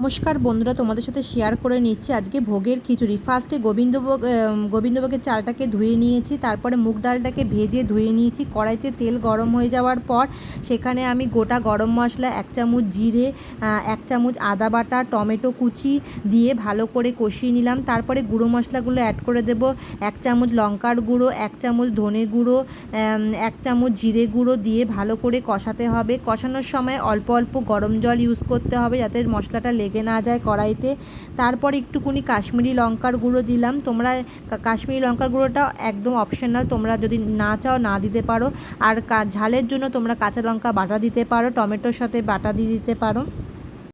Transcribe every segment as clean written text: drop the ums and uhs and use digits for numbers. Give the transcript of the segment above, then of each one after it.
নমস্কার বন্ধুরা, তোমাদের সাথে শেয়ার করে নিচ্ছি আজকে ভোগের খিচুড়ি। ফার্স্টে গোবিন্দভোগের চালটাকে ধুয়ে নিয়েছি, তারপরে মুগ ডালটাকে ভেজে ধুয়ে নিয়েছি। কড়াইতে তেল গরম হয়ে যাওয়ার পর সেখানে আমি গোটা গরম মশলা, 1 চামচ জিরে, 1 চামচ আদা বাটা, টমেটো কুচি দিয়ে ভালো করে কষিয়ে নিলাম। তারপরে গুঁড়ো মশলাগুলো অ্যাড করে দেব। 1 চামচ লঙ্কার গুঁড়ো, 1 চামচ ধনে গুঁড়ো, 1 চামচ জিরে গুঁড়ো দিয়ে ভালো করে কষাতে হবে। কষানোর সময় অল্প অল্প গরম জল ইউজ করতে হবে যাতে মশলাটা লেগে না যায় কড়াইতে। তারপর একটুকুনি কাশ্মীরি লঙ্কার গুঁড়ো দিলাম। তোমরা কাশ্মীরি লঙ্কার গুঁড়োটা একদম অপশনাল, তোমরা যদি না চাও না দিতে পারো। আর ঝালের জন্য তোমরা কাঁচা লঙ্কা বাটা দিতে পারো, টমেটোর সাথে বাটা দিয়ে দিতে পারো।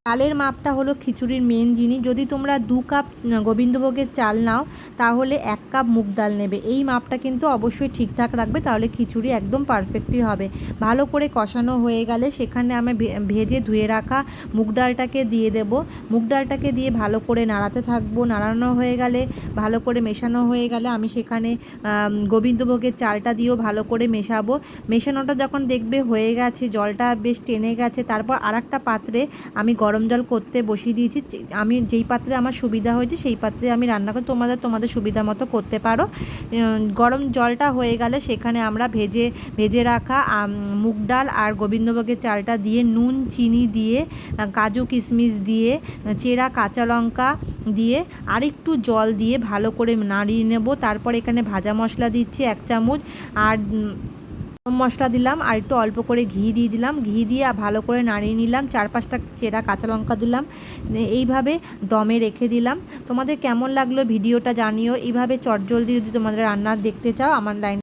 চালের মাপটা হলো খিচুড়ির মেন জিনিস। যদি তোমরা 2 কাপ গোবিন্দভোগের চাল নাও তাহলে 1 কাপ মুগ ডাল নেবে। এই মাপটা কিন্তু অবশ্যই ঠিকঠাক রাখবে, তাহলে খিচুড়ি একদম পারফেক্টই হবে। ভালো করে কষানো হয়ে গেলে সেখানে আমি ভেজে ধুয়ে রাখা মুগ ডালটাকে দিয়ে দেব। মুগ ডালটাকে দিয়ে ভালো করে নাড়াতে থাকবো। নাড়ানো হয়ে গেলে, ভালো করে মেশানো হয়ে গেলে আমি সেখানে গোবিন্দভোগের চালটা দিয়েও ভালো করে মেশাবো। মেশানোটা যখন দেখবে হয়ে গেছে, জলটা বেশ টেনে গেছে, তারপর আরেকটা পাত্রে আমি গরম জল করতে বসিয়ে দিয়েছি। আমি যেই পাত্রে আমার সুবিধা হয়েছে সেই পাত্রে আমি রান্না করি, তোমাদের সুবিধা মতো করতে পারো। গরম জলটা হয়ে গেলে সেখানে আমরা ভেজে রাখা মুগ ডাল আর গোবিন্দভোগের চালটা দিয়ে, নুন চিনি দিয়ে, কাজু কিশমিশ দিয়ে, চেরা কাঁচা লঙ্কা দিয়ে আরেকটু জল দিয়ে ভালো করে নাড়িয়ে নেব। তারপর এখানে ভাজা মশলা দিচ্ছি 1 চামচ, আর মশলা দিলাম, আর একটু অল্প করে ঘি দিয়ে দিলাম। ঘি দিয়ে ভালো করে নাড়িয়ে নিলাম। 4-5টা চেরা কাঁচা লঙ্কা দিলাম। এইভাবে দমে রেখে দিলাম। তোমাদের কেমন লাগলো ভিডিওটা জানিও। এইভাবে চটজলদি যদি তোমাদের রান্না দেখতে চাও আমার লাইন